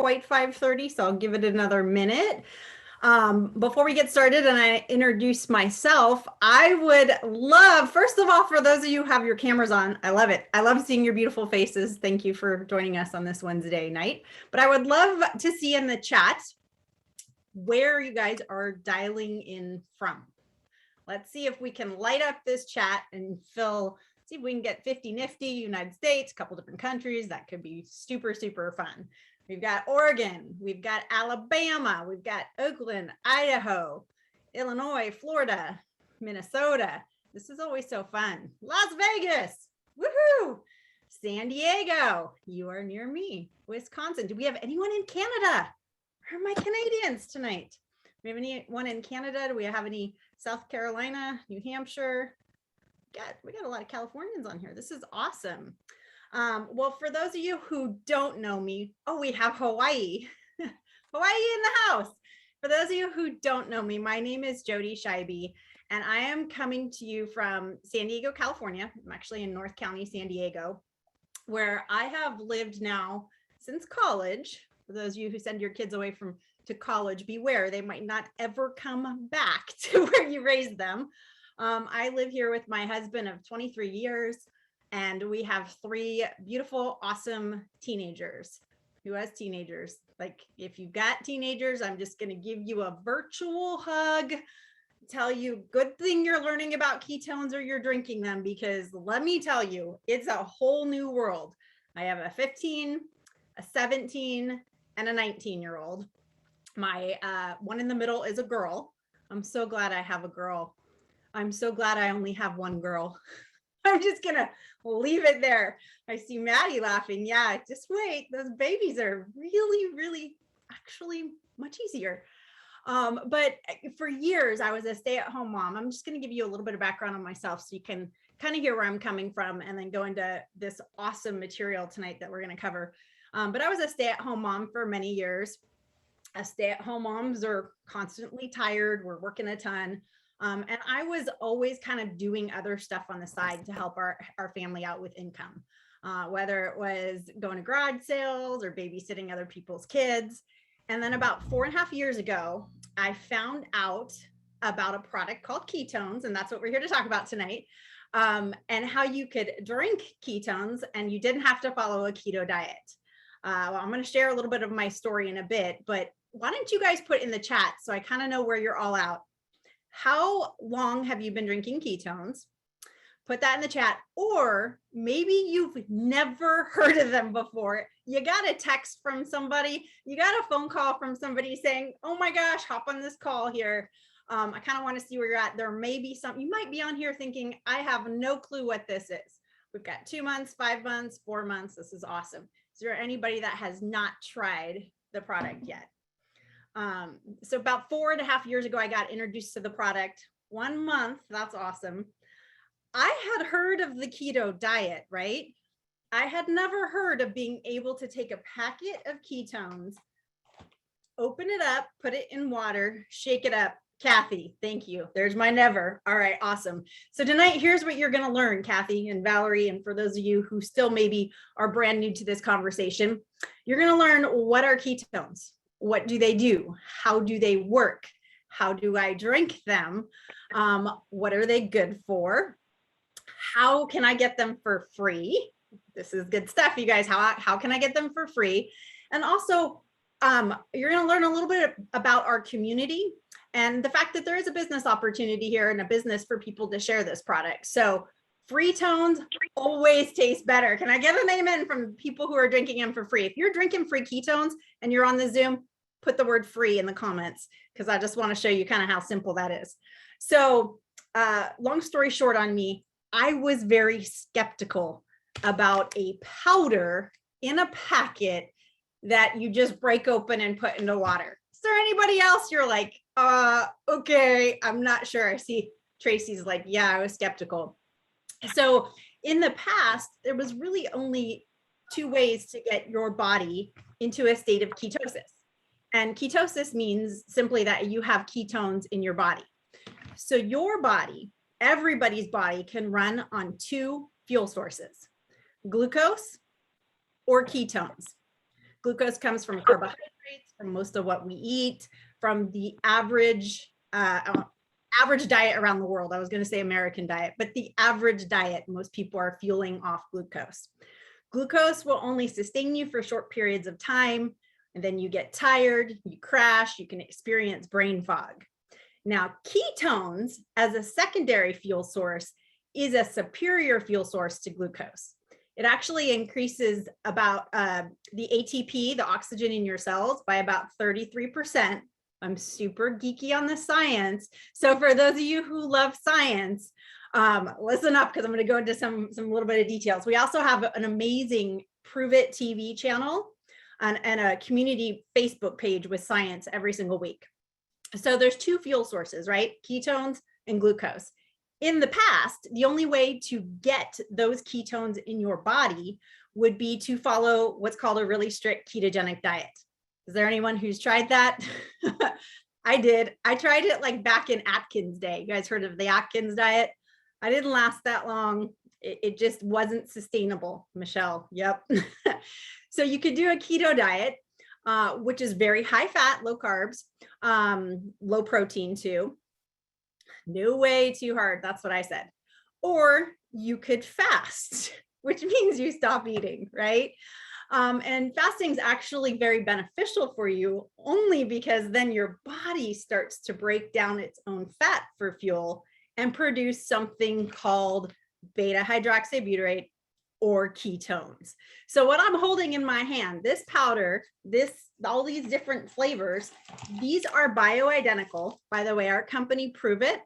quite 5:30, so I'll give it another minute. Before we get started and I introduce myself, I would love, first of all, for those of you who have your cameras on, I love it. I love seeing your beautiful faces. Thank you for joining us on this Wednesday night. But I would love to see in the chat where you guys are dialing in from. Let's see if we can light up this chat and see if we can get 50 nifty, United States, a couple different countries. That could be super, super fun. We've got Oregon, we've got Alabama, we've got Oakland, Idaho, Illinois, Florida, Minnesota. This is always so fun. Las Vegas, woohoo! San Diego, you are near me. Wisconsin, do we have anyone in Canada? Where are my Canadians tonight? Do we have anyone in Canada? Do we have any South Carolina, New Hampshire? We got a lot of Californians on here. This is awesome. Well, for those of you who don't know me, we have Hawaii. Hawaii in the house. For those of you who don't know me, my name is Jody Scheibe, and I am coming to you from San Diego, California. I'm actually in North County, San Diego, where I have lived now since college. For those of you who send your kids away to college, beware, they might not ever come back to where you raised them. I live here with my husband of 23 years. And we have 3 beautiful, awesome teenagers. Who has teenagers? Like, if you've got teenagers, I'm just going to give you a virtual hug, tell you good thing you're learning about ketones or you're drinking them, because let me tell you, it's a whole new world. I have a 15, a 17, and a 19-year-old. My one in the middle is a girl. I'm so glad I have a girl. I'm so glad I only have one girl. I'm just going to leave it there. I see Maddie laughing. Yeah, just wait. Those babies are really, really actually much easier. But for years, I was a stay-at-home mom. I'm just going to give you a little bit of background on myself so you can kind of hear where I'm coming from and then go into this awesome material tonight that we're going to cover. But I was a stay-at-home mom for many years. Stay-at-home moms are constantly tired. We're working a ton. And I was always kind of doing other stuff on the side to help our family out with income, whether it was going to garage sales or babysitting other people's kids. And then about 4.5 years ago, I found out about a product called Ketones, and that's what we're here to talk about tonight, and how you could drink ketones and you didn't have to follow a keto diet. Well, I'm going to share a little bit of my story in a bit, but why don't you guys put in the chat so I kind of know where you're all out. How long have you been drinking ketones? Put that in the chat. Or maybe you've never heard of them before. You got a text from somebody, you got a phone call from somebody saying, oh my gosh, hop on this call here. I kind of want to see where you're at. There may be some, you might be on here thinking, I have no clue what this is. We've got 2 months, 5 months, 4 months. This is awesome. Is there anybody that has not tried the product yet? So about 4.5 years ago, I got introduced to the product. 1 month, that's awesome. I had heard of the keto diet, right? I had never heard of being able to take a packet of ketones, open it up, put it in water, shake it up. Kathy, thank you. There's my never. All right, awesome. So tonight, here's what you're going to learn, Kathy and Valerie, and for those of you who still maybe are brand new to this conversation, you're going to learn what are ketones. What do they do? How do they work? How do I drink them? What are they good for? How can I get them for free? This is good stuff, you guys. How can I get them for free? And also, you're going to learn a little bit about our community and the fact that there is a business opportunity here and a business for people to share this product. So free tones always taste better. Can I get an amen from people who are drinking them for free? If you're drinking free ketones and you're on the Zoom, put the word free in the comments, because I just want to show you kind of how simple that is. So long story short on me, I was very skeptical about a powder in a packet that you just break open and put into water. Is there anybody else you're like, okay, I'm not sure. I see Tracy's like, yeah, I was skeptical. So in the past, there was really only 2 ways to get your body into a state of ketosis. And ketosis means simply that you have ketones in your body. So your body, everybody's body, can run on 2 fuel sources, glucose or ketones. Glucose comes from carbohydrates, from most of what we eat, from the average diet around the world. I was going to say American diet, but the average diet, most people are fueling off glucose. Glucose will only sustain you for short periods of time, and then you get tired, you crash, you can experience brain fog. Now, ketones as a secondary fuel source is a superior fuel source to glucose. It actually increases about the ATP, the oxygen in your cells, by about 33%. I'm super geeky on the science. So for those of you who love science, listen up, because I'm going to go into some little bit of details. We also have an amazing Pruvit TV channel and a community Facebook page with science every single week. So there's two fuel sources, right? Ketones and glucose. In the past, the only way to get those ketones in your body would be to follow what's called a really strict ketogenic diet. Is there anyone who's tried that? I did. I tried it like back in Atkins day. You guys heard of the Atkins diet? I didn't last that long. It just wasn't sustainable, Michelle. Yep. So you could do a keto diet, which is very high fat, low carbs, low protein too. No way too hard. That's what I said. Or you could fast, which means you stop eating, right? And fasting is actually very beneficial for you only because then your body starts to break down its own fat for fuel and produce something called beta hydroxybutyrate or ketones. So what I'm holding in my hand, this powder, all these different flavors, these are bioidentical. By the way, our company Pruvit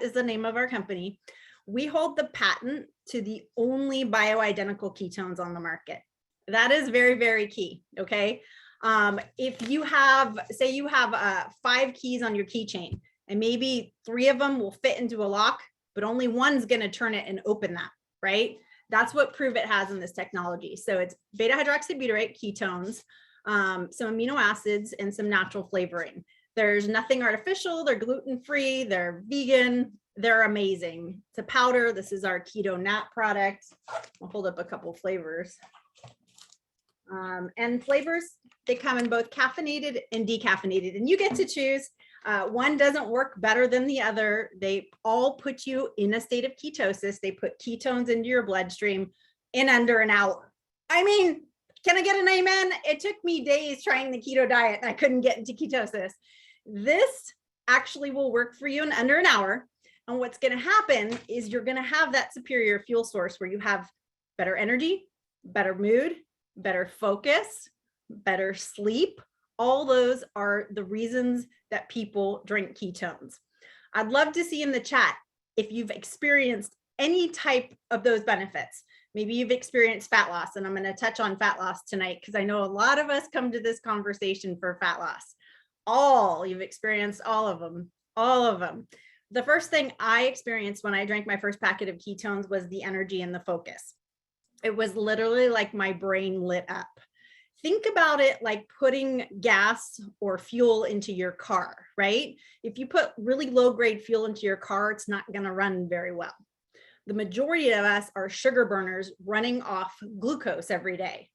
is the name of our company. We hold the patent to the only bioidentical ketones on the market. That is very, very key, okay? If you have, say you have 5 keys on your keychain, and maybe 3 of them will fit into a lock, but only one's gonna turn it and open that, right? That's what Pruvit has in this technology. So it's beta hydroxybutyrate ketones, some amino acids, and some natural flavoring. There's nothing artificial, they're gluten-free, they're vegan, they're amazing. It's a powder. This is our keto nat product. I'll hold up a couple flavors. And flavors, they come in both caffeinated and decaffeinated, and you get to choose. One doesn't work better than the other. They all put you in a state of ketosis. They put ketones into your bloodstream in under an hour. I mean, can I get an amen? It took me days trying the keto diet and I couldn't get into ketosis. This actually will work for you in under an hour. And what's going to happen is you're going to have that superior fuel source where you have better energy, better mood, better focus, better sleep. All those are the reasons that people drink ketones. I'd love to see in the chat if you've experienced any type of those benefits. Maybe you've experienced fat loss, and I'm going to touch on fat loss tonight because I know a lot of us come to this conversation for fat loss. You've experienced all of them, all of them. The first thing I experienced when I drank my first packet of ketones was the energy and the focus. It was literally like my brain lit up. Think about it like putting gas or fuel into your car, right? If you put really low grade fuel into your car, it's not going to run very well. The majority of us are sugar burners running off glucose every day.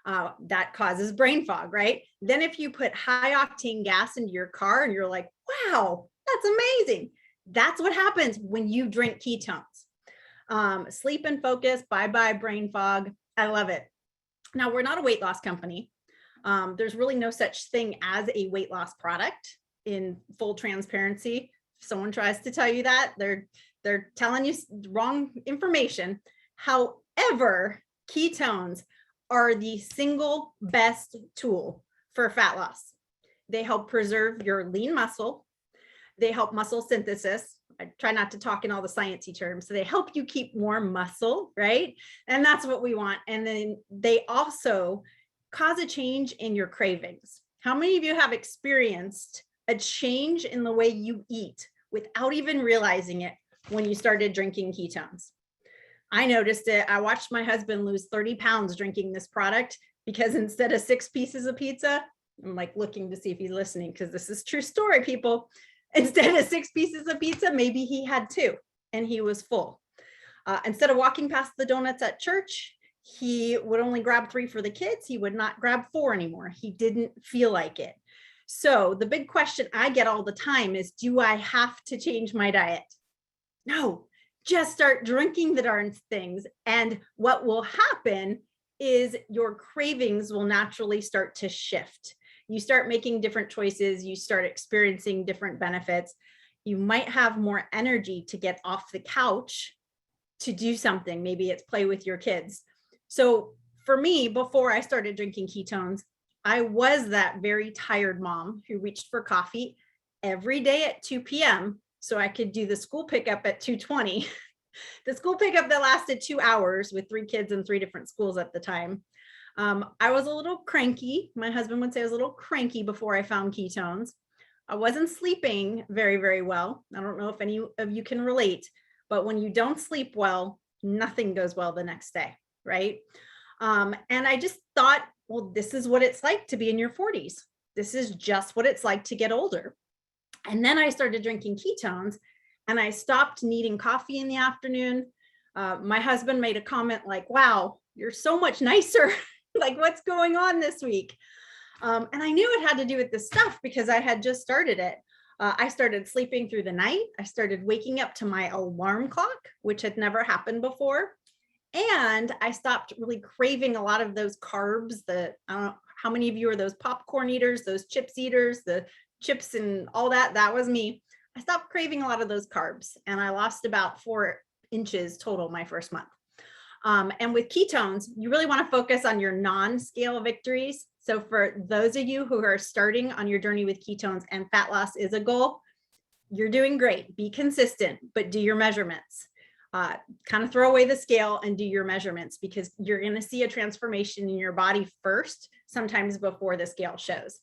That causes brain fog, right? Then if you put high octane gas into your car and you're like, wow, that's amazing. That's what happens when you drink ketones. Sleep and focus, bye-bye brain fog. I love it. Now, we're not a weight loss company. There's really no such thing as a weight loss product in full transparency. If someone tries to tell you that, they're telling you wrong information. However, ketones are the single best tool for fat loss. They help preserve your lean muscle. They help muscle synthesis. I try not to talk in all the sciencey terms. So they help you keep more muscle, right? And that's what we want. And then they also cause a change in your cravings. How many of you have experienced a change in the way you eat without even realizing it when you started drinking ketones? I noticed it. I watched my husband lose 30 pounds drinking this product because instead of 6 pieces of pizza, I'm like looking to see if he's listening because this is true story, people. Instead of 6 pieces of pizza, maybe he had 2 and he was full. Instead of walking past the donuts at church, He would only grab 3 for the kids. He would not grab 4 anymore. He didn't feel like it. So the big question I get all the time is, do I have to change my diet? No, just start drinking the darn things. And what will happen is your cravings will naturally start to shift. You start making different choices. You start experiencing different benefits. You might have more energy to get off the couch to do something. Maybe it's play with your kids. So for me, before I started drinking ketones, I was that very tired mom who reached for coffee every day at 2 p.m. so I could do the school pickup at 2:20. The school pickup that lasted 2 hours with 3 kids in 3 different schools at the time. I was a little cranky. My husband would say I was a little cranky before I found ketones. I wasn't sleeping very, very well. I don't know if any of you can relate, but when you don't sleep well, nothing goes well the next day, right? And I just thought, well, this is what it's like to be in your 40s. This is just what it's like to get older. And then I started drinking ketones and I stopped needing coffee in the afternoon. My husband made a comment like, wow, you're so much nicer. Like, what's going on this week? And I knew it had to do with this stuff because I had just started it. I started sleeping through the night. I started waking up to my alarm clock, which had never happened before. And I stopped really craving a lot of those carbs. I don't know how many of you are those popcorn eaters, those chips eaters, the chips and all that. That was me. I stopped craving a lot of those carbs and I lost about 4 inches total my first month. And with ketones, you really want to focus on your non-scale victories. So for those of you who are starting on your journey with ketones and fat loss is a goal, you're doing great. Be consistent, but do your measurements. Kind of throw away the scale and do your measurements because you're going to see a transformation in your body first, sometimes before the scale shows.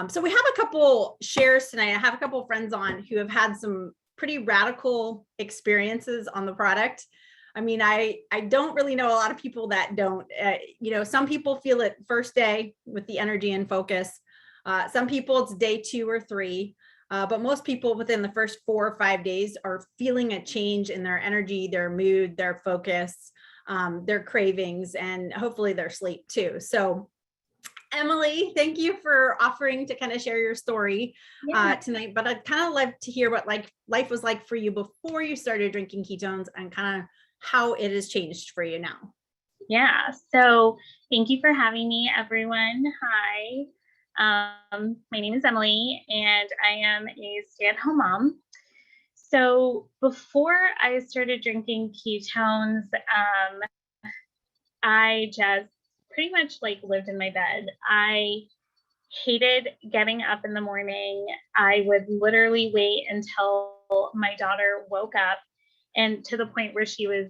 So we have a couple shares tonight. I have a couple of friends on who have had some pretty radical experiences on the product. I mean, I don't really know a lot of people that don't. Some people feel it first day with the energy and focus. Some people it's day 2 or 3. But most people within the first 4 or 5 days are feeling a change in their energy, their mood, their focus, their cravings, and hopefully their sleep too. So Emily, thank you for offering to kind of share your story tonight, but I'd kind of love to hear what life was like for you before you started drinking ketones and kind of how it has changed for you now. Yeah. So thank you for having me, everyone. Hi. My name is Emily and I am a stay-at-home mom. So before I started drinking ketones, I just pretty much lived in my bed. I hated getting up in the morning. I would literally wait until my daughter woke up and to the point where she was,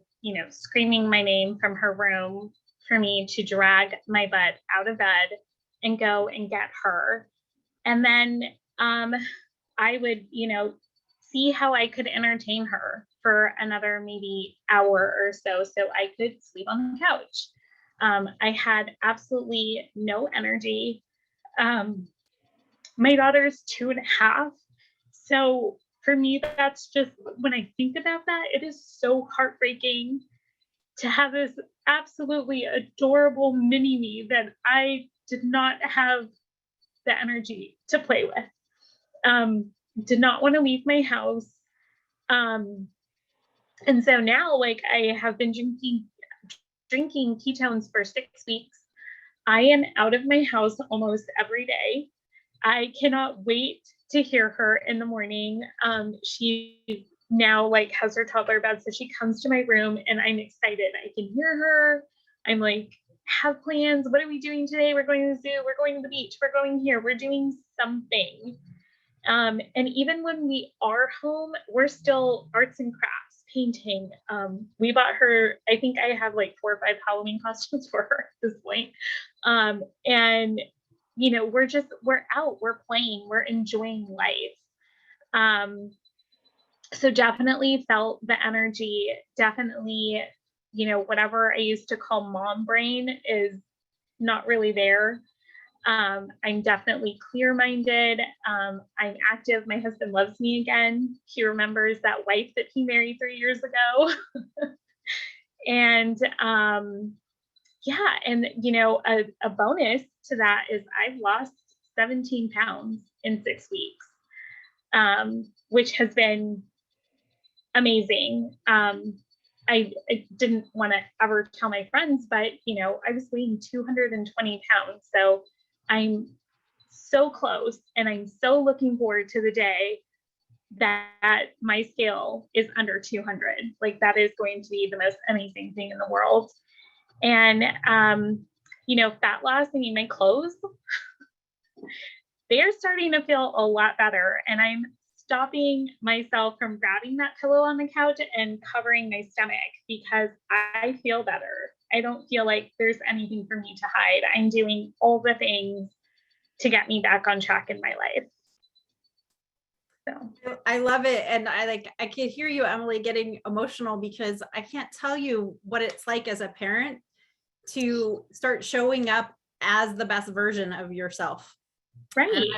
screaming my name from her room for me to drag my butt out of bed and go and get her. And then I would, see how I could entertain her for another maybe hour or so I could sleep on the couch. I had absolutely no energy. My daughter's 2.5. So for me, that's just, when I think about that, it is so heartbreaking to have this absolutely adorable mini me that I did not have the energy to play with. Did not want to leave my house. And so now, I have been drinking ketones for 6 weeks. I am out of my house almost every day. I cannot wait to hear her in the morning. She now has her toddler bed, so she comes to my room and I'm excited. I can hear her. I'm have plans. What are we doing today? We're going to the zoo. We're going to the beach. We're going here. We're doing something. And even when we are home, we're still arts and crafts, painting. We bought her, I think I have 4 or 5 Halloween costumes for her at this point. And we're out, we're playing, we're enjoying life. So definitely felt the energy, definitely, whatever I used to call mom brain is not really there. I'm definitely clear-minded. I'm active. My husband loves me again. He remembers that wife that he married 3 years ago. And Yeah. And, a bonus to that is I've lost 17 pounds in 6 weeks, which has been amazing. I didn't want to ever tell my friends, but, I was weighing 220 pounds. So I'm so close, and I'm so looking forward to the day that my scale is under 200. Like, that is going to be the most amazing thing in the world. And, fat loss, I mean, my clothes, they're starting to feel a lot better. And I'm stopping myself from grabbing that pillow on the couch and covering my stomach because I feel better. I don't feel like there's anything for me to hide. I'm doing all the things to get me back on track in my life. So I love it. And I can hear you, Emily, getting emotional because I can't tell you what it's like as a parent to start showing up as the best version of yourself. right.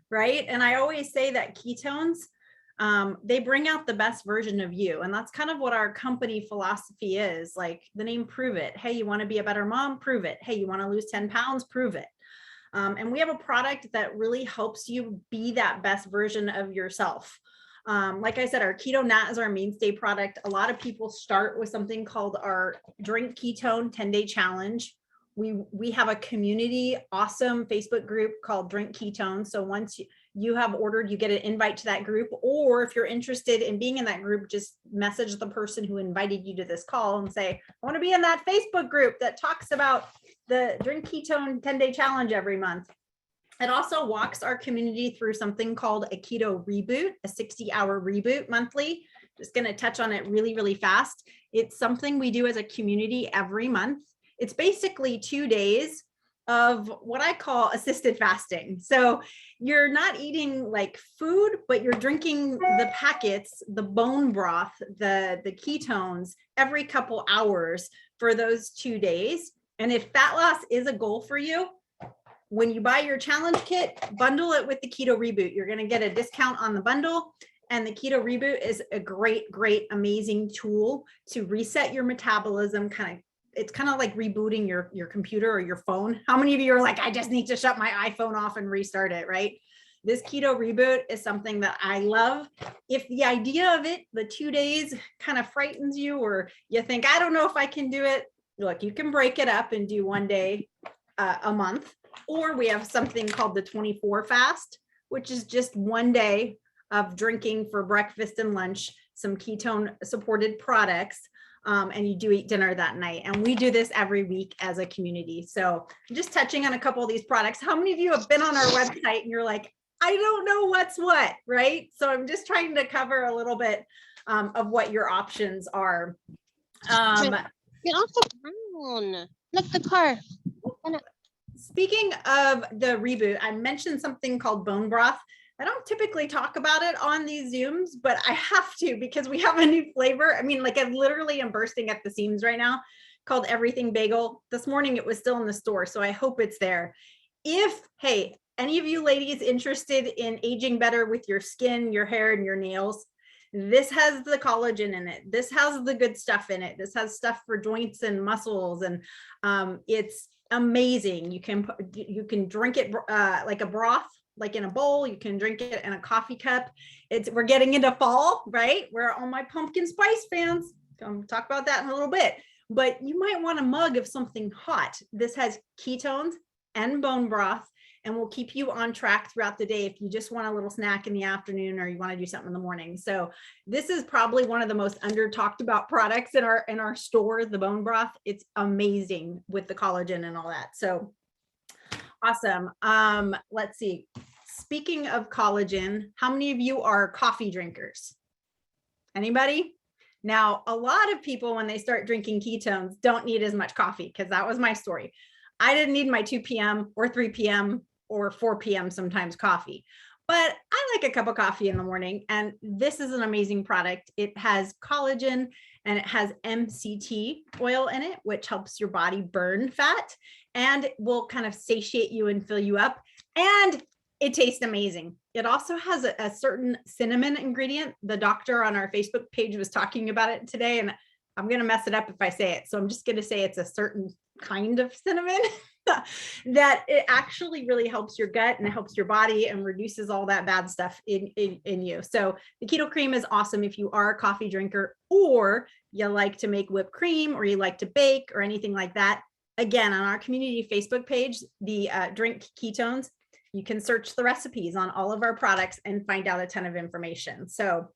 Right. And I always say that ketones, they bring out the best version of you. And that's kind of what our company philosophy is. Like the name Pruvit. Hey, you want to be a better mom? Prove it. Hey, you want to lose 10 pounds? Prove it. And we have a product that really helps you be that best version of yourself. Like I said, our Keto Nat is our mainstay product. A lot of people start with something called our Drink Ketone 10-day challenge. We have a community, awesome Facebook group called Drink Ketones. So once you have ordered, you get an invite to that group. Or if you're interested in being in that group, just message the person who invited you to this call and say, I want to be in that Facebook group that talks about the Drink Ketone 10-day challenge every month. It also walks our community through something called a Keto Reboot, a 60-hour reboot monthly. Just going to touch on it really, really fast. It's something we do as a community every month. It's basically 2 days of what I call assisted fasting. So you're not eating like food, but you're drinking the packets, the bone broth, the ketones every couple hours for those 2 days. And if fat loss is a goal for you, when you buy your challenge kit, bundle it with the Keto Reboot. You're going to get a discount on the bundle. And the Keto Reboot is a great, great, amazing tool to reset your metabolism. It's kind of like rebooting your computer or your phone. How many of you are like, I just need to shut my iPhone off and restart it, right? This Keto Reboot is something that I love. If the idea of it, the 2 days kind of frightens you, or you think, I don't know if I can do it, look, you can break it up and do 1 day a month. Or we have something called the 24 fast, which is just 1 day of drinking for breakfast and lunch, some ketone supported products, and you do eat dinner that night. And we do this every week as a community. So just touching on a couple of these products. How many of you have been on our website and you're like, I don't know what's what, right? So I'm just trying to cover a little bit of what your options are. Get off the ground. Look, the car. Speaking of the reboot, I mentioned something called bone broth. I don't typically talk about it on these Zooms, but I have to because we have a new flavor. I mean, like I literally am bursting at the seams right now, called Everything Bagel. This morning it was still in the store, so I hope it's there. If, hey, any of you ladies interested in aging better with your skin, your hair, and your nails, this has the collagen in it. This has the good stuff in it. This has stuff for joints and muscles, and it's amazing. You can drink it like a broth, like in a bowl. You can drink it in a coffee cup. We're getting into fall, right? We're all my pumpkin spice fans. I'll talk about that in a little bit. But you might want a mug of something hot. This has ketones and bone broth, and will keep you on track throughout the day if you just want a little snack in the afternoon or you want to do something in the morning. So this is probably one of the most under talked about products in our store, the bone broth. It's amazing with the collagen and all that. So awesome. Let's see. Speaking of collagen, how many of you are coffee drinkers? Anybody? Now, a lot of people, when they start drinking ketones, don't need as much coffee, because that was my story. I didn't need my 2 p.m. or 3 p.m. or 4 p.m. sometimes coffee, but I like a cup of coffee in the morning. And this is an amazing product. It has collagen and it has MCT oil in it, which helps your body burn fat and will kind of satiate you and fill you up. And it tastes amazing. It also has a certain cinnamon ingredient. The doctor on our Facebook page was talking about it today, and I'm going to mess it up if I say it. So I'm just going to say it's a certain kind of cinnamon, that it actually really helps your gut and it helps your body and reduces all that bad stuff in you. So the keto cream is awesome if you are a coffee drinker, or you like to make whipped cream, or you like to bake or anything like that. Again, on our community Facebook page, the Drink Ketones, you can search the recipes on all of our products and find out a ton of information. So,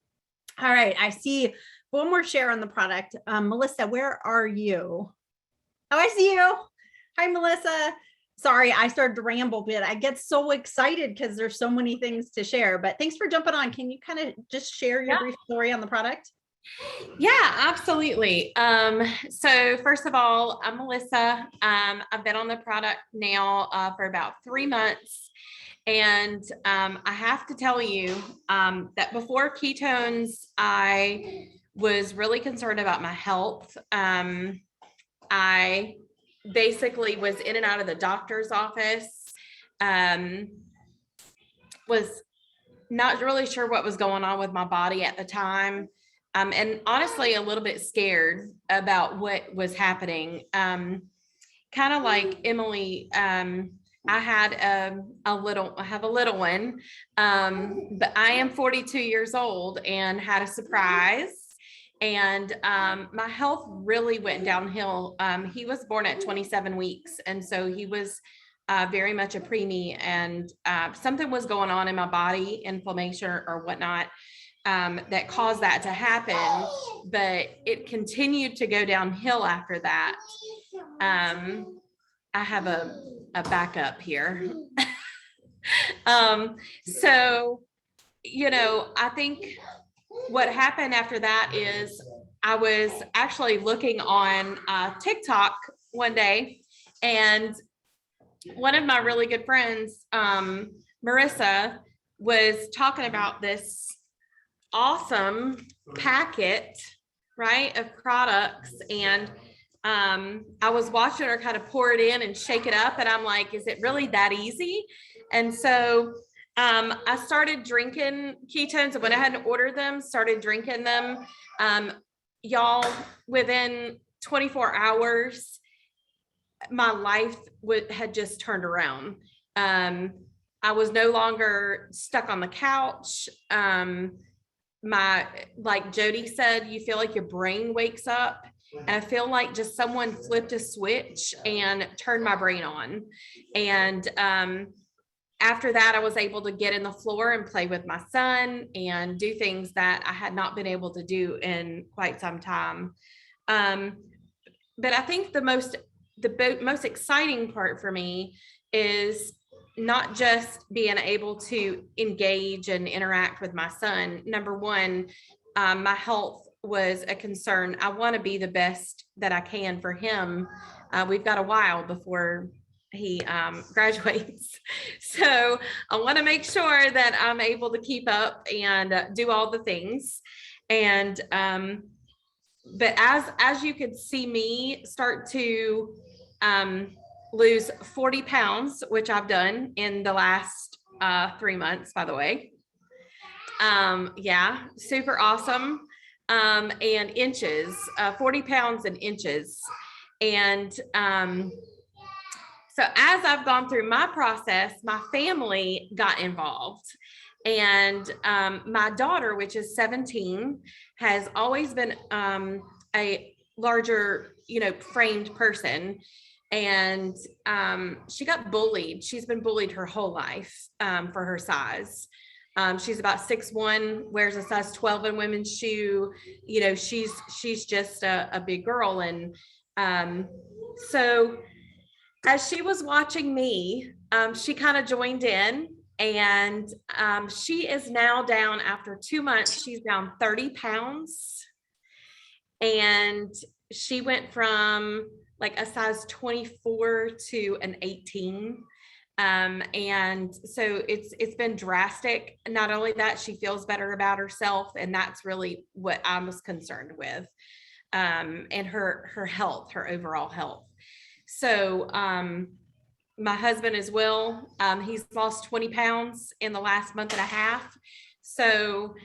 all right, I see one more share on the product. Melissa, where are you? Oh, I see you. Hi, Melissa. Sorry, I started to ramble a bit. I get so excited because there's so many things to share, but thanks for jumping on. Can you kind of just share your brief story on the product? Yeah, absolutely. So first of all, I'm Melissa. I've been on the product now for about 3 months. And I have to tell you that before ketones, I was really concerned about my health. I basically was in and out of the doctor's office, was not really sure what was going on with my body at the time. And honestly, a little bit scared about what was happening. Kind of like Emily, I have a little one, but I am 42 years old and had a surprise. And my health really went downhill. He was born at 27 weeks. And so he was very much a preemie, and something was going on in my body, inflammation or whatnot, that caused that to happen. But it continued to go downhill after that. I have a backup here. So, I think what happened after that is I was actually looking on TikTok one day, and one of my really good friends, Marissa, was talking about this awesome packet, right, of products. And I was watching her kind of pour it in and shake it up. And I'm like, is it really that easy? And so I started drinking ketones. I went ahead and ordered them, started drinking them. Y'all, within 24 hours, my life had just turned around. I was no longer stuck on the couch. Like Jody said, you feel like your brain wakes up. And I feel like just someone flipped a switch and turned my brain on. And after that, I was able to get in the floor and play with my son and do things that I had not been able to do in quite some time. But I think the most exciting part for me is not just being able to engage and interact with my son. Number one, my health was a concern. I want to be the best that I can for him. We've got a while before he graduates. So I want to make sure that I'm able to keep up and do all the things. And but as you could see me start to lose 40 pounds, which I've done in the last 3 months, by the way. Yeah, super awesome. And inches, 40 pounds in inches. And so as I've gone through my process, my family got involved. And my daughter, which is 17, has always been a larger, framed person. And she got bullied. She's been bullied her whole life for her size. She's about 6'1", wears a size 12 in women's shoe. She's just a big girl. And so as she was watching me, she kind of joined in, and she is now down after 2 months. She's down 30 pounds. And she went from like a size 24 to an 18. And so it's been drastic. Not only that, she feels better about herself. And that's really what I was concerned with. And her health, her overall health. So, my husband as well, he's lost 20 pounds in the last month and a half. So,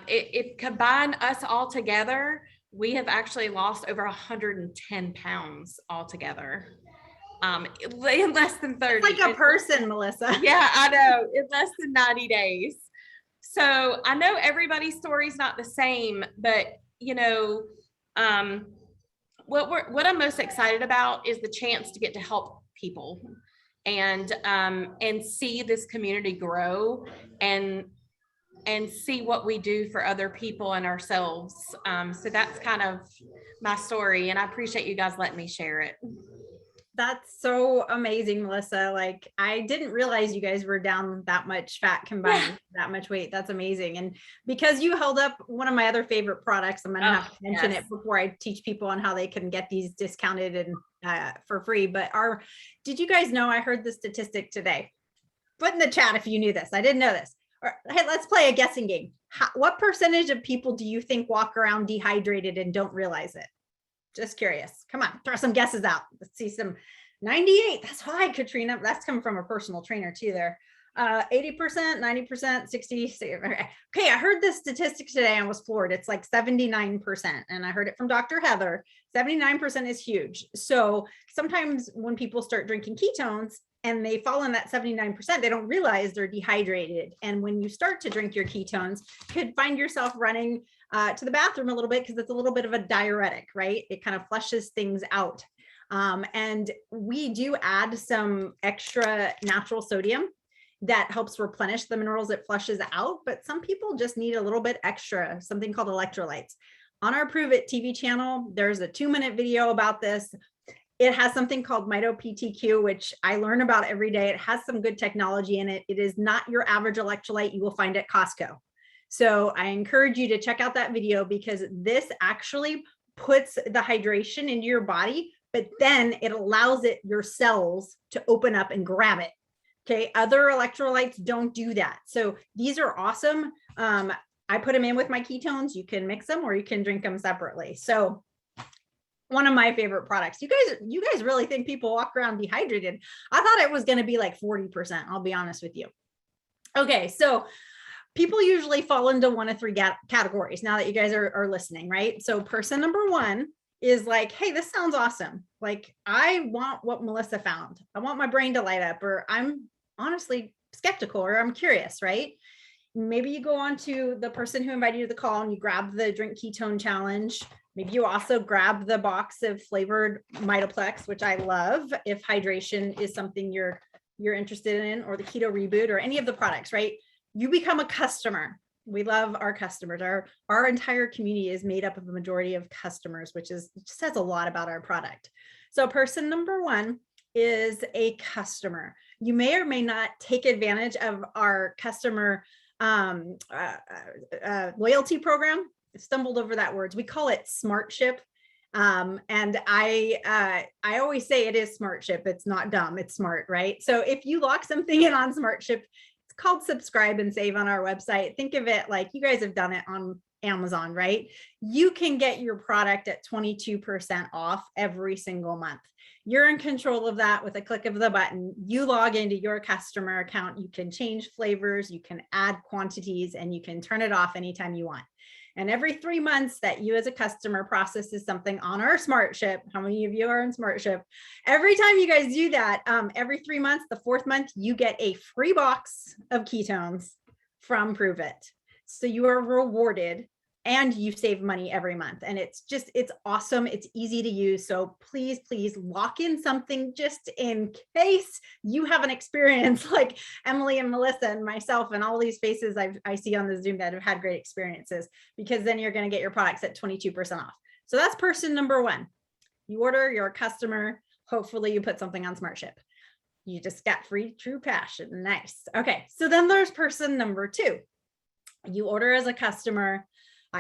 it combined us all together. we have actually lost over 110 pounds altogether. In less than 30. It's like a person, Melissa. Yeah, I know, in less than 90 days. So I know everybody's story is not the same, but you know, what I'm most excited about is the chance to get to help people and see this community grow and see what we do for other people and ourselves. So that's kind of my story, and I appreciate you guys letting me share it. That's so amazing, Melissa. Like, I didn't realize you guys were down that much fat combined, that much weight. That's amazing. And because you held up one of my other favorite products, I'm going to have to mention it before I teach people on how they can get these discounted and for free. But did you guys know, I heard the statistic today? Put in the chat if you knew this. I didn't know this. Hey, let's play a guessing game. What percentage of people do you think walk around dehydrated and don't realize it? Just curious. Come on, throw some guesses out. Let's see some 98. That's high, Katrina. That's coming from a personal trainer too there. 80%, 90%, 60. Okay, I heard this statistic today and was floored. It's like 79%. And I heard it from Dr. Heather. 79% is huge. So sometimes when people start drinking ketones and they fall in that 79%, they don't realize they're dehydrated. And when you start to drink your ketones, you could find yourself running to the bathroom a little bit because it's a little bit of a diuretic, right? It kind of flushes things out. And we do add some extra natural sodium that helps replenish the minerals it flushes out, but some people just need a little bit extra, something called electrolytes. On our Pruvit TV channel, there's a 2-minute video about this. It has something called MitoPTQ, which I learn about every day. It has some good technology in it. It is not your average electrolyte you will find at Costco. So I encourage you to check out that video because this actually puts the hydration into your body, but then it allows your cells to open up and grab it. Okay, other electrolytes don't do that. So these are awesome. I put them in with my ketones. You can mix them or you can drink them separately. So one of my favorite products. You guys really think people walk around dehydrated? I thought it was going to be like 40%. I'll be honest with you. Okay, so people usually fall into one of three categories now that you guys are listening, right? So person number one is like, hey, this sounds awesome. Like, I want what Melissa found. I want my brain to light up, or I'm honestly skeptical, or I'm curious, right? Maybe you go on to the person who invited you to the call and you grab the Drink Ketone Challenge. Maybe you also grab the box of flavored Mitoplex, which I love if hydration is something you're interested in, or the Keto Reboot, or any of the products, right? You become a customer. We love our customers. Our entire community is made up of a majority of customers, which says a lot about our product. So person number one is a customer. You may or may not take advantage of our customer loyalty program. I stumbled over that word. We call it Smart Ship. And I always say it is Smart Ship. It's not dumb, it's smart, right? So if you lock something in on Smart Ship, it's called Subscribe and Save on our website. Think of it like you guys have done it on Amazon, right? You can get your product at 22% off every single month. You're in control of that with a click of the button. You log into your customer account. You can change flavors, you can add quantities, and you can turn it off anytime you want. And every 3 months that you as a customer processes something on our Smart Ship, how many of you are in Smart Ship? Every time you guys do that, every 3 months, the 4th month, you get a free box of ketones from Pruvit. So you are rewarded and you save money every month. And it's awesome. It's easy to use. So please, please lock in something just in case you have an experience like Emily and Melissa and myself and all these faces I see on the Zoom that have had great experiences, because then you're going to get your products at 22% off. So that's person number one. You order, you're a customer. Hopefully you put something on Smart Ship. You just got free true passion. Nice. Okay. So then there's person number two. You order as a customer.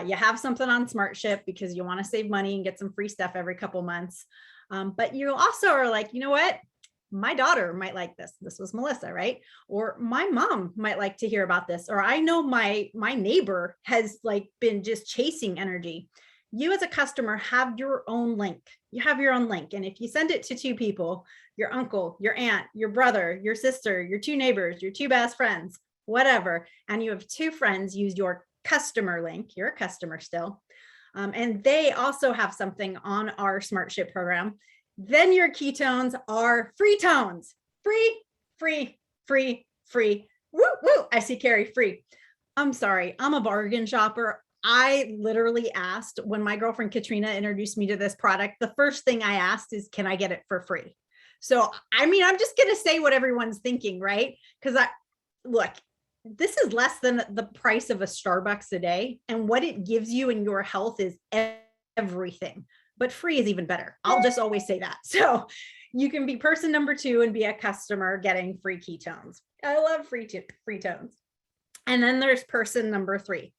You have something on Smart Ship because you want to save money and get some free stuff every couple months. But you also are like, you know what? My daughter might like this. This was Melissa, right? Or my mom might like to hear about this. Or I know my neighbor has like been just chasing energy. You as a customer have your own link. You have your own link. And if you send it to 2 people, your uncle, your aunt, your brother, your sister, your 2 neighbors, your 2 best friends, whatever, and you have 2 friends use your customer link, you're a customer still, And they also have something on our Smart Ship program. Then your ketones are free tones. Free, free, free, free. Woo, woo. I see Carrie, free. I'm sorry, I'm a bargain shopper. I literally asked when my girlfriend Katrina introduced me to this product, the first thing I asked is, can I get it for free? So, I mean, I'm just going to say what everyone's thinking, right? Because look, this is less than the price of a Starbucks a day. And what it gives you in your health is everything, but free is even better. I'll just always say that. So you can be person number 2 and be a customer getting free ketones. I love free tones. And then there's person number 3.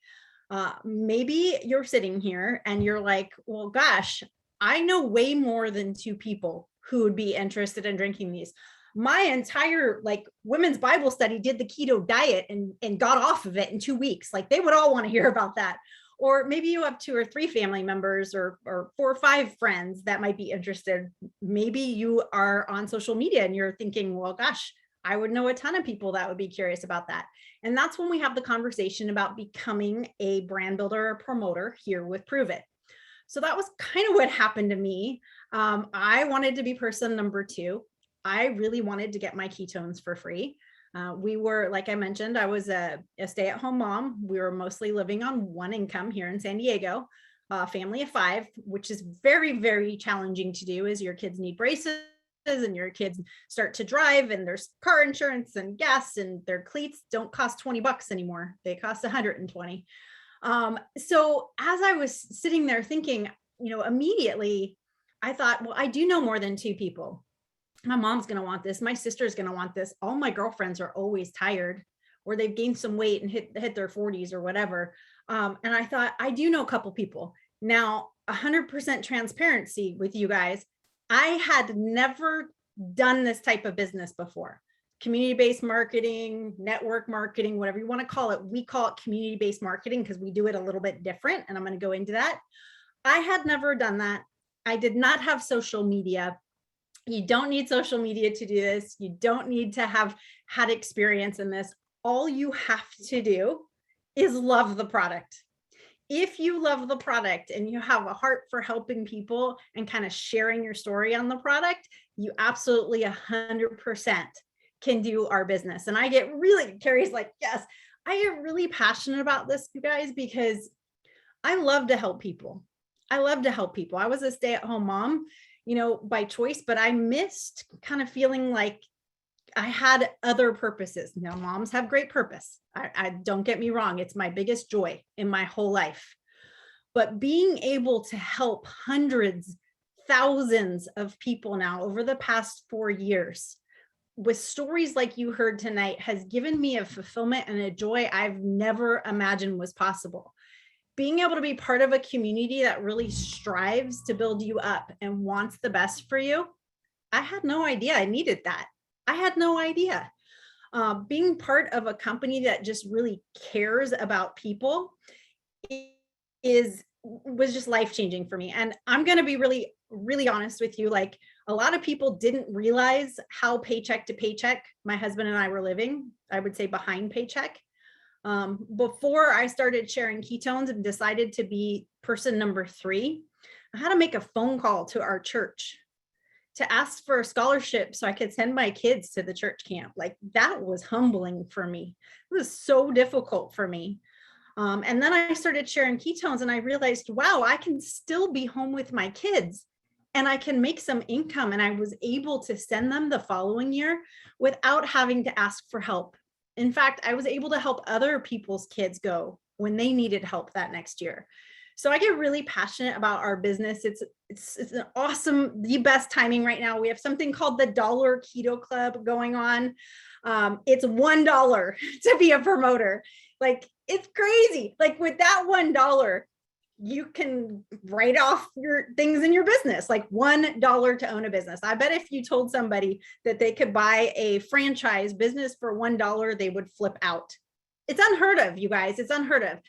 Maybe you're sitting here and you're like, well, gosh, I know way more than 2 people who would be interested in drinking these. My entire women's Bible study did the keto diet and got off of it in 2 weeks. Like they would all want to hear about that. Or maybe you have 2 or 3 family members or 4 or 5 friends that might be interested. Maybe you are on social media and you're thinking, well, gosh, I would know a ton of people that would be curious about that. And that's when we have the conversation about becoming a brand builder or promoter here with Pruvit. So that was kind of what happened to me. I wanted to be person number 2. I really wanted to get my ketones for free. We were, like I mentioned, I was a stay-at-home mom. We were mostly living on one income here in San Diego, family of 5, which is very, very challenging to do as your kids need braces and your kids start to drive and there's car insurance and gas and their cleats don't cost $20 anymore. They cost 120. So as I was sitting there thinking, immediately I thought, well, I do know more than 2 people. My mom's going to want this. My sister's going to want this. All my girlfriends are always tired or they've gained some weight and hit their 40s or whatever. And I thought, I do know a couple people. Now, 100% transparency with you guys. I had never done this type of business before. Community-based marketing, network marketing, whatever you want to call it. We call it community-based marketing because we do it a little bit different. And I'm going to go into that. I had never done that. I did not have social media. You don't need social media to do this. You don't need to have had experience in this. All you have to do is love the product. If you love the product and you have a heart for helping people and kind of sharing your story on the product, you absolutely 100% can do our business. And I get really, Carrie's like, yes, I get really passionate about this, you guys, because I love to help people. I love to help people. I was a stay-at-home mom, by choice, but I missed kind of feeling like I had other purposes. Now, moms have great purpose. I don't get me wrong. It's my biggest joy in my whole life. But being able to help hundreds, thousands of people now over the past 4 years with stories like you heard tonight has given me a fulfillment and a joy I've never imagined was possible. Being able to be part of a community that really strives to build you up and wants the best for you, I had no idea I needed that. I had no idea. Being part of a company that just really cares about people was just life-changing for me. And I'm going to be really, really honest with you. Like a lot of people didn't realize how paycheck to paycheck my husband and I were living. I would say behind paycheck. Before I started sharing ketones and decided to be person number 3, I had to make a phone call to our church to ask for a scholarship so I could send my kids to the church camp. Like that was humbling for me. It was so difficult for me. And then I started sharing ketones and I realized, wow, I can still be home with my kids and I can make some income. And I was able to send them the following year without having to ask for help. In fact, I was able to help other people's kids go when they needed help that next year. So I get really passionate about our business. It's an awesome, the best timing right now. We have something called the Dollar Keto Club going on. It's $1 to be a promoter. Like it's crazy. Like with that $1, you can write off your things in your business, like $1 to own a business. I bet if you told somebody that they could buy a franchise business for $1, they would flip out. It's unheard of, you guys. It's unheard of.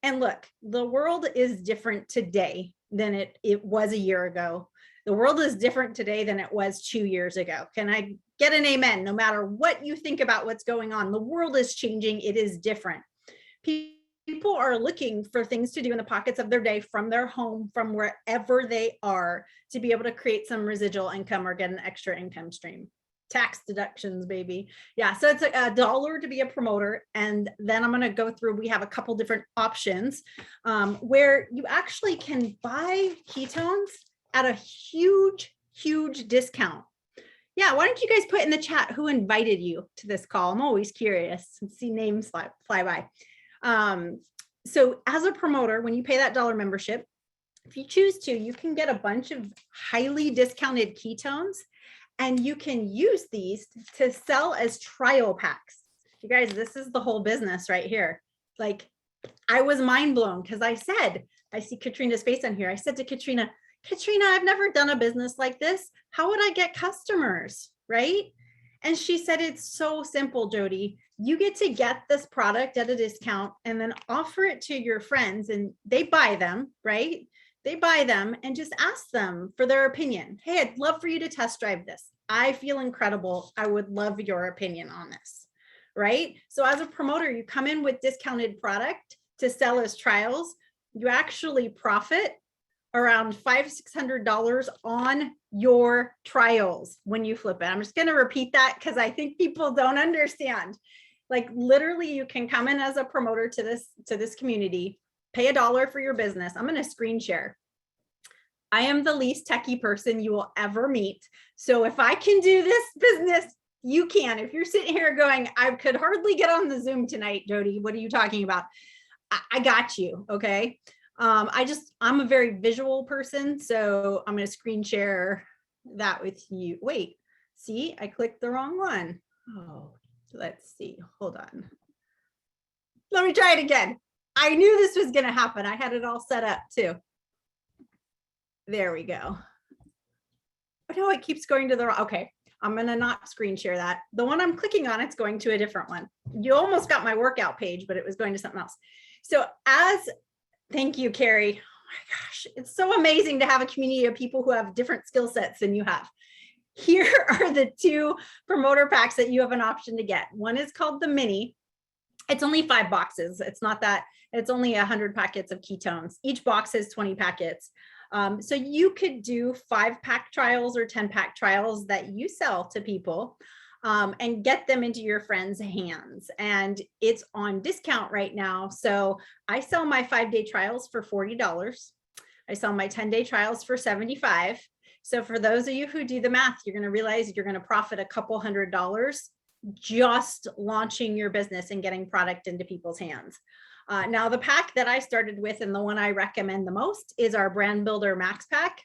And look, the world is different today than it was a year ago. The world is different today than it was 2 years ago. Can I get an amen? No matter what you think about what's going on, the world is changing. It is different. People people are looking for things to do in the pockets of their day from their home, from wherever they are, to be able to create some residual income or get an extra income stream. Tax deductions, baby. Yeah, so it's $1 to be a promoter. And then I'm going to go through, we have a couple different options where you actually can buy ketones at a huge, huge discount. Yeah, why don't you guys put in the chat who invited you to this call? I'm always curious and see names fly by. So as a promoter, when you pay that $1 membership, if you choose to, you can get a bunch of highly discounted ketones, and you can use these to sell as trial packs. You guys, this is the whole business right here. Like, I was mind blown because I see Katrina's face on here. I said to Katrina, I've never done a business like this. How would I get customers, right? And she said, it's so simple, Jody. You get to get this product at a discount and then offer it to your friends, and they buy them, right? They buy them and just ask them for their opinion. Hey, I'd love for you to test drive this. I feel incredible. I would love your opinion on this, right? So as a promoter, you come in with discounted product to sell as trials. You actually profit around $500-$600 on your trials when you flip it. I'm just going to repeat that because I think people don't understand. Like, literally, you can come in as a promoter to this community, pay $1 for your business. I'm going to screen share. I am the least techie person you will ever meet. So if I can do this business, you can. If you're sitting here going, I could hardly get on the Zoom tonight, Jody, what are you talking about? I got you. Okay. I'm a very visual person, so I'm going to screen share that with you. Wait, see, I clicked the wrong one. Oh, let's see. Hold on. Let me try it again. I knew this was going to happen. I had it all set up too. There we go. But no, it keeps going to the wrong. Okay, I'm going to not screen share that. The one I'm clicking on, it's going to a different one. You almost got my workout page, but it was going to something else. So thank you, Carrie. Oh my gosh, it's so amazing to have a community of people who have different skill sets than you have. Here are the 2 promoter packs that you have an option to get. One is called the mini. It's only 5 boxes. It's not that, it's only 100 packets of ketones. Each box has 20 packets. So you could do 5-pack trials or 10-pack trials that you sell to people and get them into your friends' hands. And it's on discount right now. So I sell my 5-day trials for $40. I sell my 10-day trials for $75. So for those of you who do the math, you're going to realize you're going to profit a couple $100 just launching your business and getting product into people's hands. Now, the pack that I started with and the one I recommend the most is our Brand Builder Max Pack,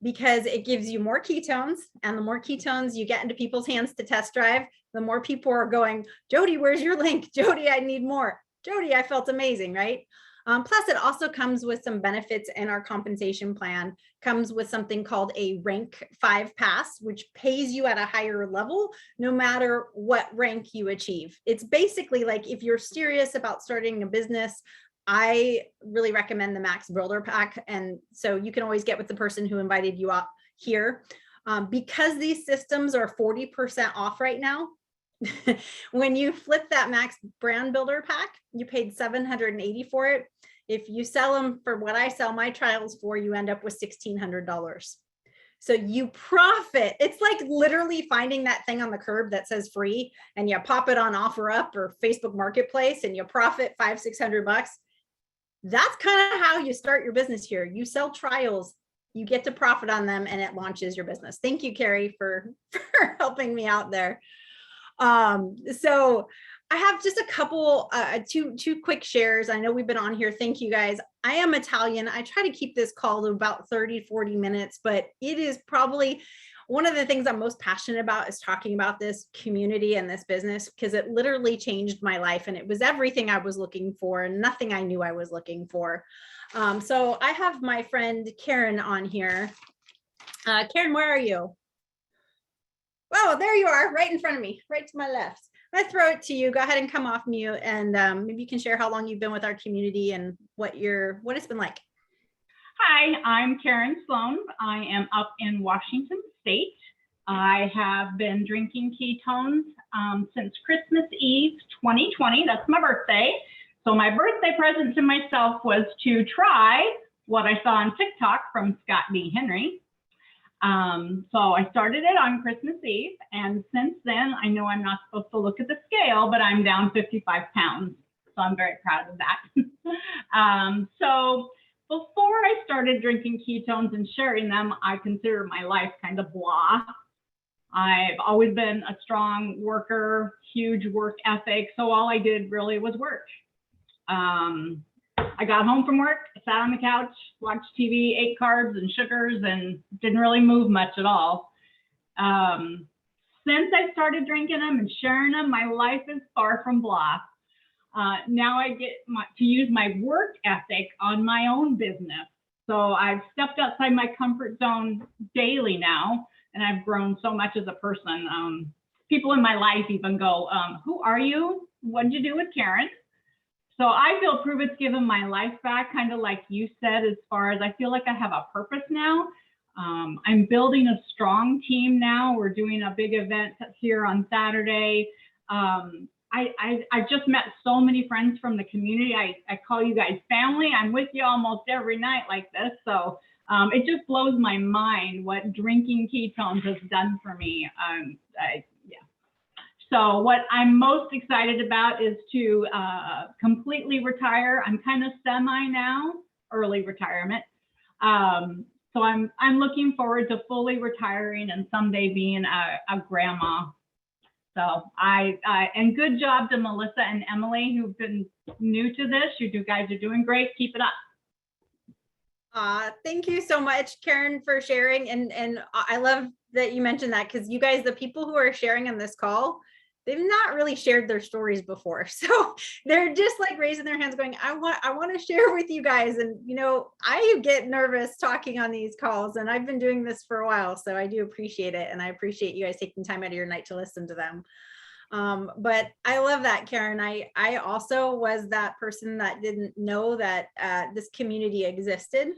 because it gives you more ketones, and the more ketones you get into people's hands to test drive, the more people are going, Jody, where's your link? Jody, I need more. Jody, I felt amazing, right? Plus, it also comes with some benefits in our compensation plan, comes with something called a rank 5 pass, which pays you at a higher level, no matter what rank you achieve. It's basically like, if you're serious about starting a business, I really recommend the Max Builder Pack. And so you can always get with the person who invited you up here. Because these systems are 40% off right now, when you flip that Max Brand Builder Pack, you paid $780 for it. If you sell them for what I sell my trials for, you end up with $1,600. So you profit. It's like literally finding that thing on the curb that says free, and you pop it on OfferUp or Facebook Marketplace, and you profit $500-$600. That's kind of how you start your business here. You sell trials, you get to profit on them, and it launches your business. Thank you, Carrie, for helping me out there. So I have just a couple, two quick shares. I know we've been on here. Thank you guys. I am Italian. I try to keep this call to about 30-40 minutes, but it is probably one of the things I'm most passionate about is talking about this community and this business, because it literally changed my life, and it was everything I was looking for and nothing I knew I was looking for. So I have my friend Karen on here. Karen, where are you? Oh, there you are, right in front of me, right to my left. I'm gonna throw it to you. Go ahead and come off mute, and maybe you can share how long you've been with our community and what it's been like. Hi, I'm Karen Sloan. I am up in Washington State. I have been drinking ketones since Christmas Eve 2020. That's my birthday. So my birthday present to myself was to try what I saw on TikTok from Scott B. Henry. So I started it on Christmas Eve, and since then, I know I'm not supposed to look at the scale, but I'm down 55 pounds. So I'm very proud of that. So before I started drinking ketones and sharing them, I considered my life kind of blah. I've always been a strong worker, huge work ethic. So all I did really was work. I got home from work, sat on the couch, watched TV, ate carbs and sugars, and didn't really move much at all. Since I started drinking them and sharing them, my life is far from blah. Now I get to use my work ethic on my own business. So I've stepped outside my comfort zone daily now, and I've grown so much as a person. People in my life even go, who are you? What'd you do with Karen? So I feel Pruvit's given my life back, kind of like you said, as far as I feel like I have a purpose now. I'm building a strong team now. We're doing a big event here on Saturday. I've just met so many friends from the community. I call you guys family. I'm with you almost every night like this. So it just blows my mind what drinking ketones has done for me. So what I'm most excited about is to completely retire. I'm kind of semi now, early retirement. So I'm looking forward to fully retiring and someday being a grandma. So and good job to Melissa and Emily, who've been new to this. You guys are doing great. Keep it up. Thank you so much, Karen, for sharing. And I love that you mentioned that, because you guys, the people who are sharing on this call, they've not really shared their stories before. So they're just like raising their hands going, I want to share with you guys. And, you know, I get nervous talking on these calls, and I've been doing this for a while. So I do appreciate it. And I appreciate you guys taking time out of your night to listen to them. But I love that, Karen. I also was that person that didn't know that this community existed.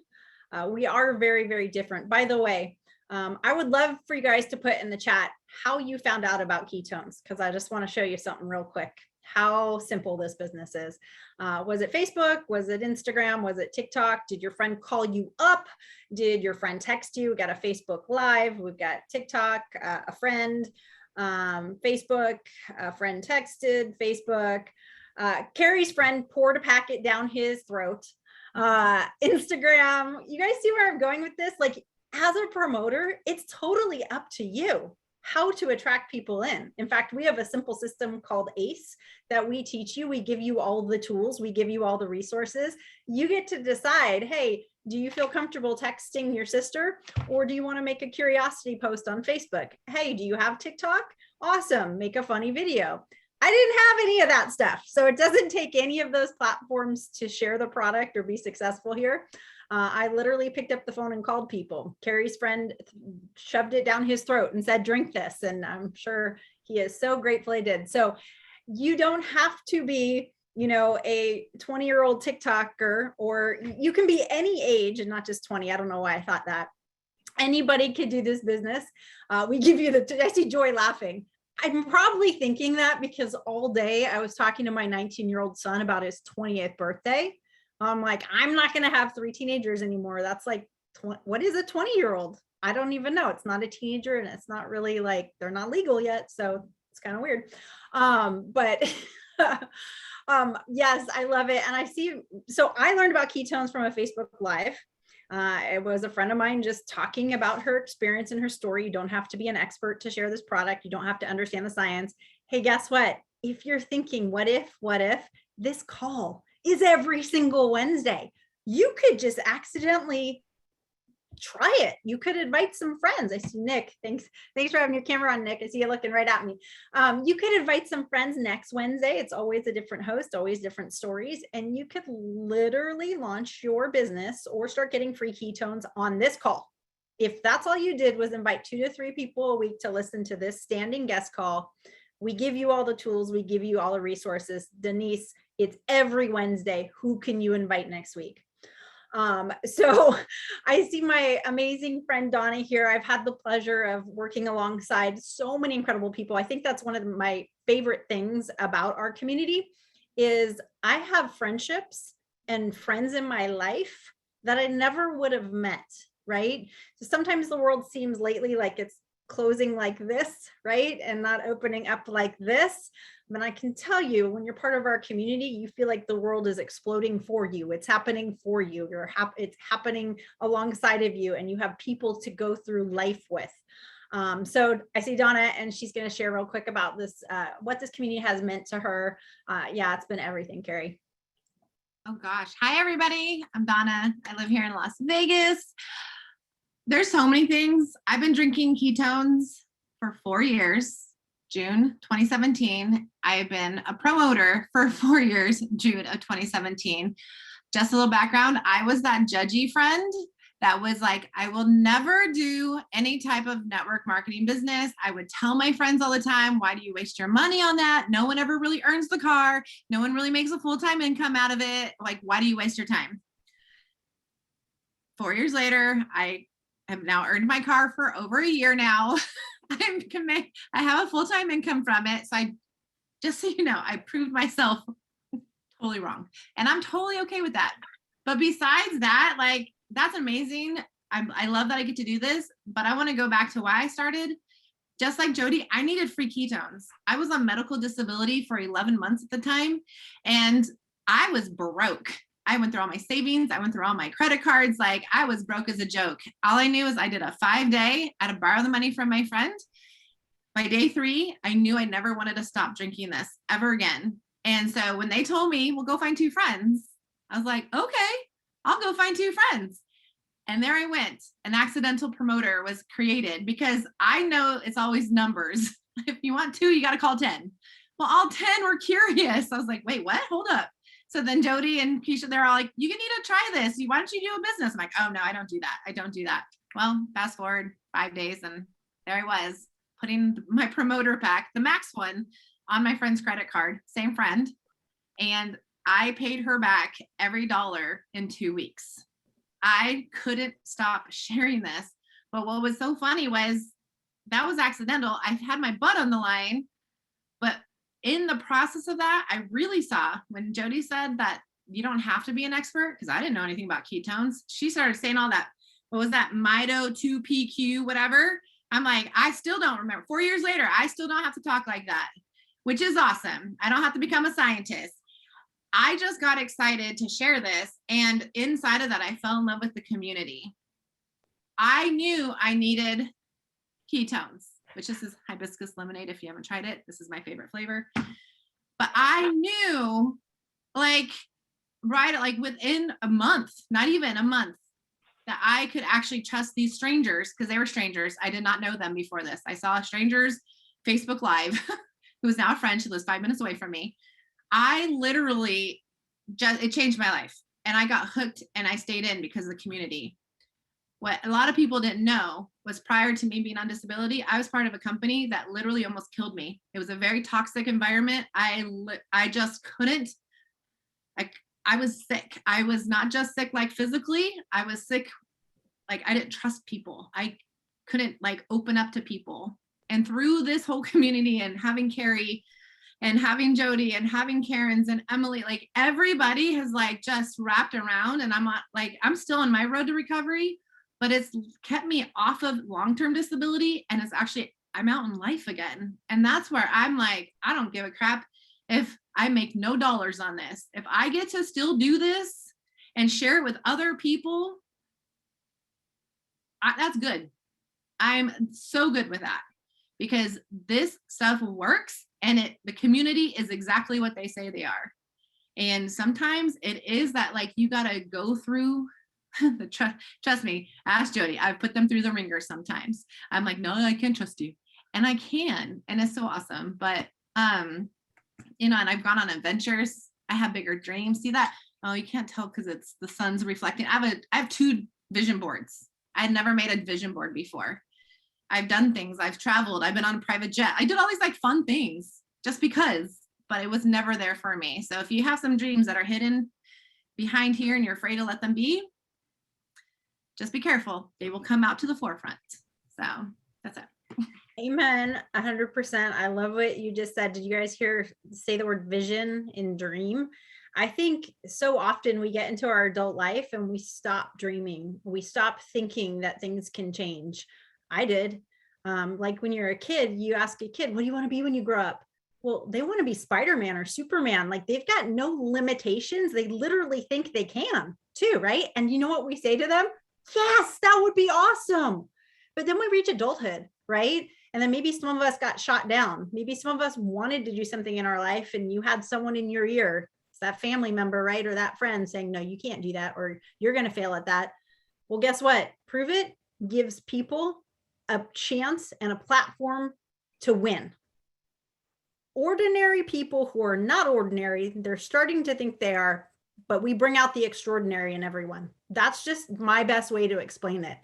We are very, very different. By the way, I would love for you guys to put in the chat how you found out about ketones, because I just want to show you something real quick, how simple this business is. Was it Facebook? Was it Instagram? Was it TikTok? Did your friend call you up? Did your friend text you? We got a Facebook Live. We've got TikTok, a friend, Facebook, a friend texted, Facebook. Carrie's friend poured a packet down his throat. Instagram. You guys see where I'm going with this? Like, as a promoter, it's totally up to you how to attract people in. In fact, we have a simple system called ACE that we teach you. We give you all the tools. We give you all the resources. You get to decide, hey, do you feel comfortable texting your sister, or do you want to make a curiosity post on Facebook? Hey, do you have TikTok? Awesome. Make a funny video. I didn't have any of that stuff. So it doesn't take any of those platforms to share the product or be successful here. I literally picked up the phone and called people. Carrie's friend shoved it down his throat and said, drink this. And I'm sure he is so grateful he did. So you don't have to be, you know, a 20-year-old TikToker, or you can be any age and not just 20. I don't know why I thought that. Anybody could do this business. We give you I see Joy laughing. I'm probably thinking that because all day I was talking to my 19-year-old son about his 20th birthday. I'm like, I'm not going to have 3 teenagers anymore. That's like, what is a 20-year-old? I don't even know. It's not a teenager, and it's not really like, they're not legal yet. So it's kind of weird. But yes, I love it. And so I learned about ketones from a Facebook Live. It was a friend of mine just talking about her experience and her story. You don't have to be an expert to share this product. You don't have to understand the science. Hey, guess what? If you're thinking, what if, this call is every single Wednesday. You could just accidentally try it. You could invite some friends. I see Nick. Thanks for having your camera on, Nick. I see you looking right at me. You could invite some friends next Wednesday. It's always a different host, always different stories. And you could literally launch your business or start getting free ketones on this call. If that's all you did was invite 2 to 3 people a week to listen to this standing guest call, we give you all the tools. We give you all the resources. Denise, it's every Wednesday. Who can you invite next week? So I see my amazing friend Donna here. I've had the pleasure of working alongside so many incredible people. I think that's one of my favorite things about our community is I have friendships and friends in my life that I never would have met, right? So sometimes the world seems lately like it's closing like this, right? And not opening up like this. But I can tell you, when you're part of our community, you feel like the world is exploding for you. It's happening for you. It's happening alongside of you, and you have people to go through life with. So I see Donna, and she's going to share real quick about this, what this community has meant to her. Yeah, it's been everything, Carrie. Oh gosh. Hi, everybody. I'm Donna. I live here in Las Vegas. There's so many things. I've been drinking ketones for 4 years, June 2017. I've been a promoter for 4 years, June of 2017. Just a little background. I was that judgy friend that was like, I will never do any type of network marketing business. I would tell my friends all the time, why do you waste your money on that? No one ever really earns the car. No one really makes a full-time income out of it. Like, why do you waste your time? 4 years later, I have now earned my car for over a year now. I have a full-time income from it. So just so you know, I proved myself totally wrong. And I'm totally okay with that. But besides that, like, that's amazing. I love that I get to do this, but I want to go back to why I started. Just like Jody, I needed free ketones. I was on medical disability for 11 months at the time, and I was broke. I went through all my savings. I went through all my credit cards. Like, I was broke as a joke. All I knew is I did a 5-day. I had to borrow the money from my friend. By day 3, I knew I never wanted to stop drinking this ever again. And so when they told me, well, go find 2 friends, I was like, okay, I'll go find 2 friends. And there I went. An accidental promoter was created because I know it's always numbers. If you want 2, you got to call 10. Well, all 10 were curious. I was like, wait, what? Hold up. So then Jody and Keisha, they're all like, you need to try this. Why don't you do a business? I'm like, oh no, I don't do that. I don't do that. Well, fast forward 5 days and there I was putting my promoter pack, the max one, on my friend's credit card, same friend. And I paid her back every dollar in 2 weeks. I couldn't stop sharing this. But what was so funny was that was accidental. I had my butt on the line, but in the process of that, I really saw when Jody said that you don't have to be an expert, because I didn't know anything about ketones. She started saying all that. What was that? Mito 2PQ, whatever. I'm like, I still don't remember. 4 years later, I still don't have to talk like that, which is awesome. I don't have to become a scientist. I just got excited to share this. And inside of that, I fell in love with the community. I knew I needed ketones, which this is hibiscus lemonade. If you haven't tried it, this is my favorite flavor. But I knew like within a month, not even a month, that I could actually trust these strangers, because they were strangers. I did not know them before this. I saw a stranger's Facebook Live who is now a friend. She lives 5 minutes away from me. I literally it changed my life, and I got hooked, and I stayed in because of the community. What a lot of people didn't know was prior to me being on disability, I was part of a company that literally almost killed me. It was a very toxic environment. I just couldn't, I was sick. I was not just sick like physically, I was sick. Like, I didn't trust people. I couldn't like open up to people. And through this whole community and having Carrie and having Jody and having Karen's and Emily, like everybody has like just wrapped around, and I'm still on my road to recovery, but it's kept me off of long-term disability. And it's actually, I'm out in life again. And that's where I'm like, I don't give a crap if I make no dollars on this. If I get to still do this and share it with other people, that's good. I'm so good with that, because this stuff works, and the community is exactly what they say they are. And sometimes it is that like you got to go through trust me, ask Jody. I've put them through the ringer sometimes. I'm like, no, I can't trust you. And I can, and it's so awesome. But and I've gone on adventures. I have bigger dreams. See that? Oh, you can't tell because it's the sun's reflecting. I have 2 vision boards. I had never made a vision board before. I've done things. I've traveled. I've been on a private jet. I did all these like fun things just because, but it was never there for me. So if you have some dreams that are hidden behind here and you're afraid to let them be, just be careful. They will come out to the forefront. So that's it. Amen. 100%. I love what you just said. Did you guys say the word vision and dream? I think so often we get into our adult life and we stop dreaming. We stop thinking that things can change. I did. Like when you're a kid, you ask a kid, what do you want to be when you grow up? Well, they want to be Spider-Man or Superman. Like they've got no limitations. They literally think they can too, right? And you know what we say to them? Yes, that would be awesome. But then we reach adulthood, right? And then maybe some of us got shot down. Maybe some of us wanted to do something in our life and you had someone in your ear, it's that family member, right? Or that friend saying, no, you can't do that, or you're going to fail at that. Well, guess what? Pruvit gives people a chance and a platform to win. Ordinary people who are not ordinary, they're starting to think they are, but we bring out the extraordinary in everyone. That's just my best way to explain it.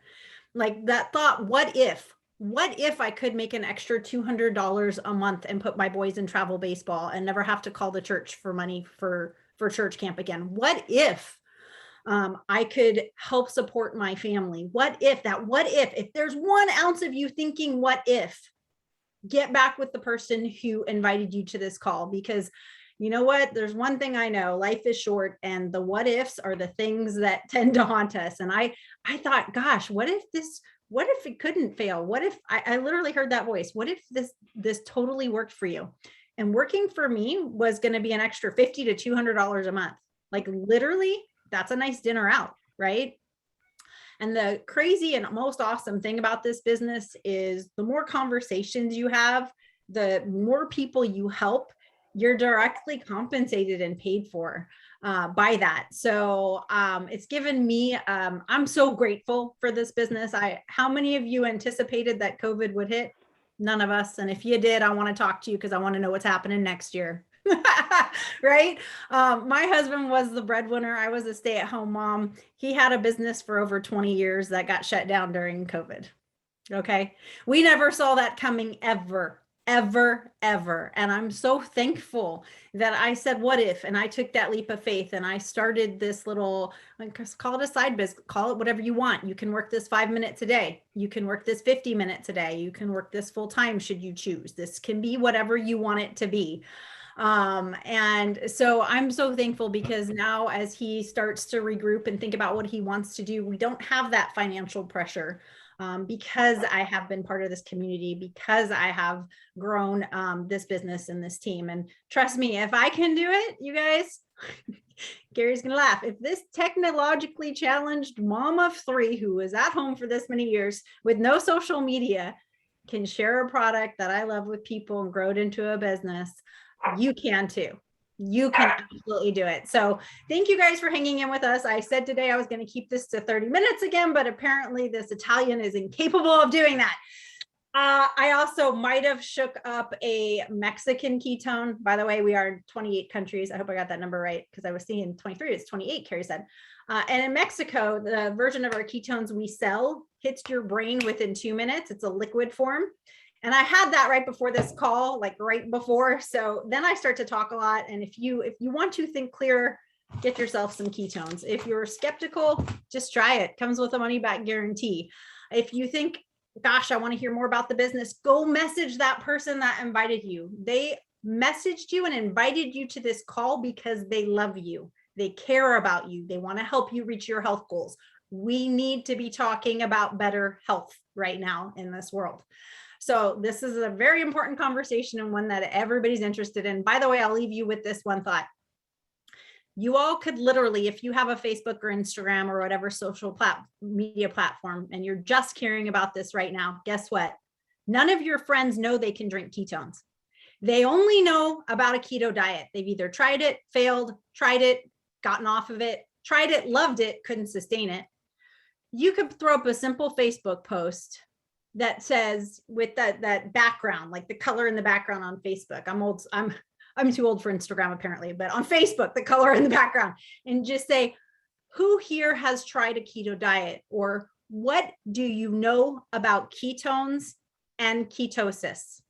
Like that thought, what if I could make an extra $200 a month and put my boys in travel baseball and never have to call the church for money for church camp again? What if I could help support my family? What if there's 1 ounce of you thinking, what if, get back with the person who invited you to this call, because you know what? There's one thing I know, life is short, and the what ifs are the things that tend to haunt us. And I thought, gosh, what if it couldn't fail? What if I literally heard that voice? What if this totally worked for you? And working for me was going to be an extra $50 to $200 a month. Like literally, that's a nice dinner out, right? And the crazy and most awesome thing about this business is the more conversations you have, the more people you help, you're directly compensated and paid for by that. So it's given me, I'm so grateful for this business. How many of you anticipated that COVID would hit? None of us. And if you did, I want to talk to you because I want to know what's happening next year. Right? My husband was the breadwinner. I was a stay-at-home mom. He had a business for over 20 years that got shut down during COVID. Okay. We never saw that coming ever. And I'm so thankful that I said, what if, and I took that leap of faith and I started this little, call it a side business, call it whatever you want. You can work this 5 minutes a day. You can work this 50 minutes a day. You can work this full time should you choose. This can be whatever you want it to be. And so I'm so thankful because now as he starts to regroup and think about what he wants to do, we don't have that financial pressure. Because I have been part of this community, because I have grown this business and this team. And trust me, if I can do it, you guys, Gary's gonna laugh. If this technologically challenged mom of 3 who was at home for this many years with no social media can share a product that I love with people and grow it into a business, you can too. You can absolutely do it. So thank you guys for hanging in with us. I said today I was going to keep this to 30 minutes again, but apparently this Italian is incapable of doing that. I also might have shook up a Mexican ketone. By the way, we are in 28 countries. I hope I got that number right because I was seeing 23. It's 28, Carrie said. And in Mexico, the version of our ketones we sell hits your brain within 2 minutes. It's a liquid form. And I had that right before this call, like right before. So then I start to talk a lot. And if you want to think clear, get yourself some ketones. If you're skeptical, just try it. Comes with a money back guarantee. If you think, gosh, I want to hear more about the business, go message that person that invited you. They messaged you and invited you to this call because they love you. They care about you. They want to help you reach your health goals. We need to be talking about better health right now in this world. So this is a very important conversation and one that everybody's interested in. By the way, I'll leave you with this one thought. You all could literally, if you have a Facebook or Instagram or whatever social media platform, and you're just caring about this right now, guess what? None of your friends know they can drink ketones. They only know about a keto diet. They've either tried it, failed, tried it, gotten off of it, tried it, loved it, couldn't sustain it. You could throw up a simple Facebook post that says with that background, like the color in the background on Facebook. I'm too old for Instagram apparently, but on Facebook, the color in the background, and just say, who here has tried a keto diet? Or what do you know about ketones and ketosis?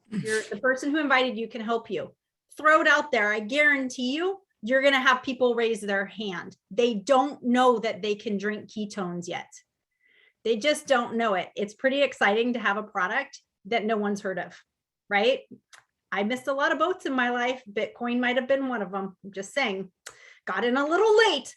The person who invited you can help you. Throw it out there. I guarantee you're going to have people raise their hand. They don't know that they can drink ketones yet. They just don't know it. It's pretty exciting to have a product that no one's heard of, right? I missed a lot of boats in my life. Bitcoin might have been one of them. I'm just saying, got in a little late.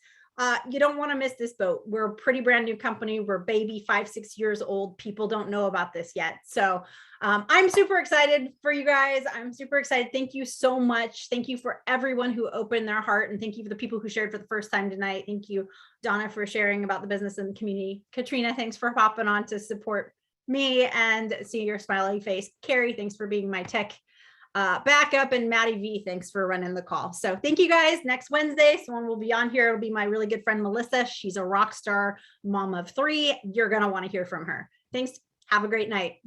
You don't want to miss this boat. We're a pretty brand new company. We're baby 5-6 years old. People don't know about this yet. So I'm super excited for you guys. I'm super excited. Thank you so much. Thank you for everyone who opened their heart. And thank you for the people who shared for the first time tonight. Thank you, Donna, for sharing about the business and the community. Katrina, thanks for popping on to support me and see your smiley face. Carrie, thanks for being my tech backup, and Maddie V, thanks for running the call. So thank you guys. Next Wednesday, someone will be on here. It'll be my really good friend Melissa. She's a rock star mom of 3. You're going to want to hear from her. Thanks. Have a great night.